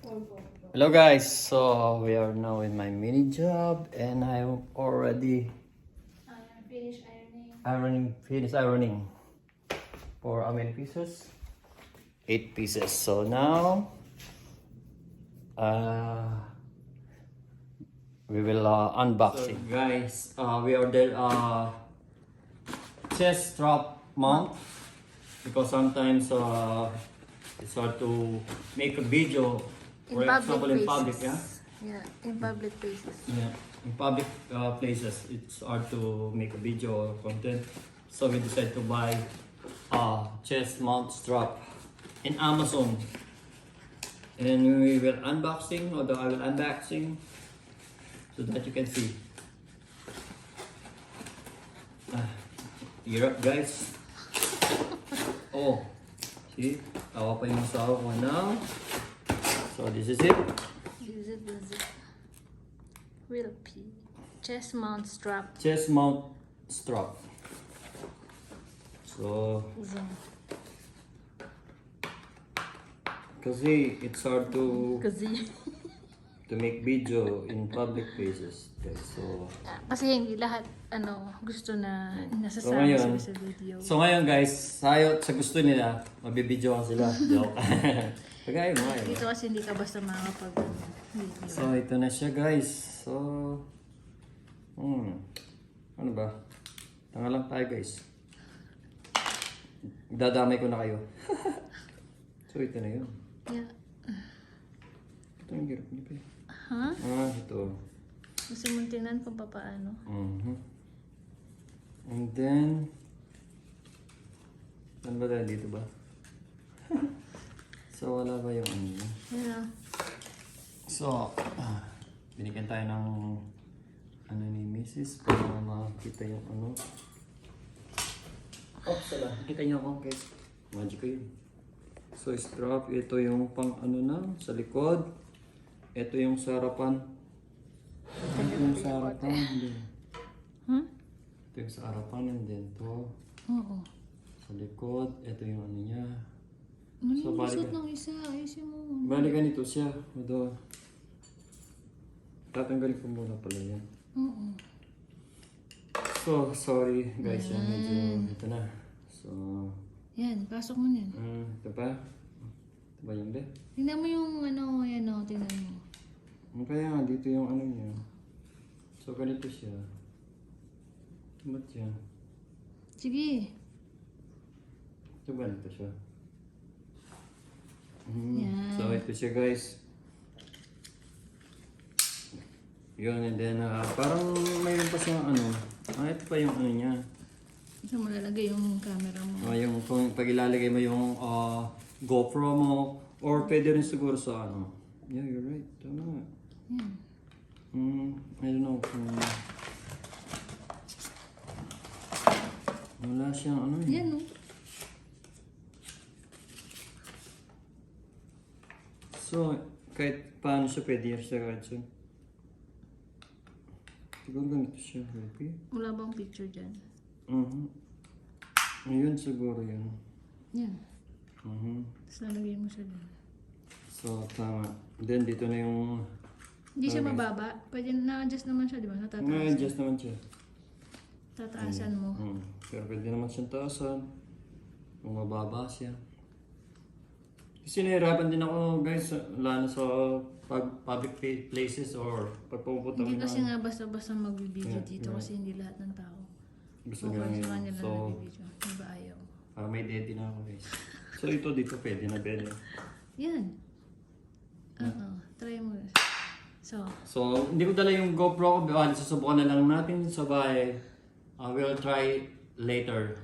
Hello guys, so we are now in my mini job and I'm already finished ironing for how many pieces? 8 pieces. So now we will unbox it. So guys, we ordered chest strap mount because sometimes it's hard to make a video. For example, in public, yeah? Yeah, in public places. Yeah, in public places, it's hard to make a video or content. So we decided to buy chest mount strap in Amazon. And we will unboxing, although I will unboxing so that you can see. Ear up guys. Oh, see? Tawa pa yung asawa ko now. So this is it. This is Will P. Chest mount strap. Chest mount strap. So Zoom. kasi it's hard to Kasi, make video in public places. Okay, so kasi hindi lahat gusto na So nasasama ngayon, sila sa video. so ngayon guys, sayo sa gusto nila, mabibideo sila. Joke. Kagaya mo ngayon. Dito kasi hindi ka basta makakapag video. So ito na siya guys. So ano ba? Tanga lang tayo guys. Dadamay ko na kayo. So ito na yun. Yeah. Ito yung hirap niyo pa eh. Ha? Ito. Gusto mong tingnan kung paano? And then, ano ba dahil dito ba? So wala ba yung ano yun? Yeah. So, binigyan tayo ng ano ni Mrs. para makita yung ano. Oh, sala. Kita niyo ako guys. Magic ko yun. So, strap. Ito yung pang ano na sa likod. Ito yung sa harapan. Ito yung sa harapan. Ito yung sa harapan. And then ito. Oo. Sa likod. Ito yung ano niya. So, balik ng isa. Ayusin mo. Bali ganito siya. Ito. Tatanggalin ko muna pala yan. Oo. So, sorry guys. Yan medyo ito na. So, Yan, pasok mo yan. ito pa. Ito ba yung be? Tingnan mo yung tingnan mo. Kaya nga, dito yung ano niya. So, ganito siya. Ba't siya? Sige. Ito ganito siya. Yan. So, ito siya guys. Yun, and then, parang mayroon pa siyang ano. Ito pa yung ano niya. Saan mo lalagay yung camera mo? Yung kung pag ilalagay mo yung GoPro mo, or pwede rin siguro sa ano. Yeah, you're right. Tama nga. Yan. I don't know kung... Wala siyang ano eh. Yan, no? So, kahit paano siya pwede siya kahit siya. Siguro ganito siya, happy. Wala bang picture dyan? Ayun siguro yun. Yan. Tapos lalagay mo siya dyan. So, tama. Then, dito na yung... Hindi siya mababa. Pwede na-adjust naman siya, di ba? Natataasan. Na-adjust naman siya. Tataasan mo. Pero pwede naman siyang taasan. Kung mababa siya. Kasi nahirapan din ako guys, lalo sa public places or pag pupunta Hindi ko kasi nga basta-basta mag-video Yeah, dito yeah. kasi hindi lahat ng tao. gusto Gusto niya kanya yun. lang So, nag-video. Diba ayaw? may daddy na ako guys. So ito dito pwede na pwede. Yan. Oo. Try mo. So, hindi ko dala yung GoPro ko. Susubukan na lang natin sa bahay. We'll try later.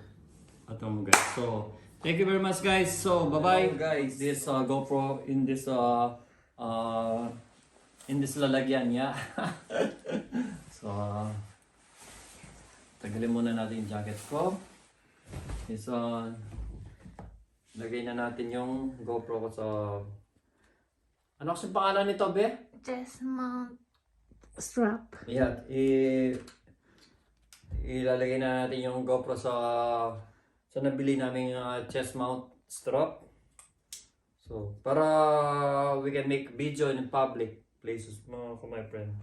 Ito mo guys. So, thank you very much guys. So, bye-bye guys. This GoPro in this lalagyan niya. So, tagalin muna natin yung jacket ko. So, lagay na natin yung GoPro ko sa... Ano kasi pangalan nito, be? Chest mount strap. Yeah, ilalagay na natin yung GoPro sa nabili namin chest mount strap. So, para we can make video in public places, my friend.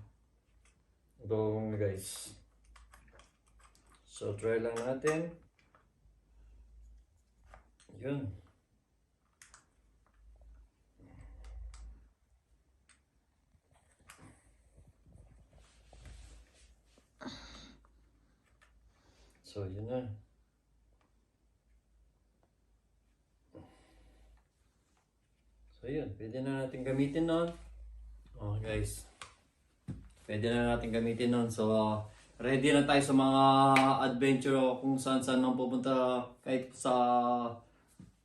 Ito guys. So, try lang natin. Yun. So, yun na. So, yun. Pwede na natin gamitin nun. Oh, guys. Pwede na natin gamitin nun. So, ready na tayo sa mga adventure o kung saan-saan nang pupunta kahit sa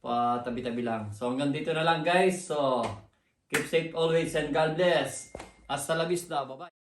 patabi-tabi lang. So, hanggang dito na lang, guys. So, keep safe always and God bless. Hasta la vista. Bye-bye.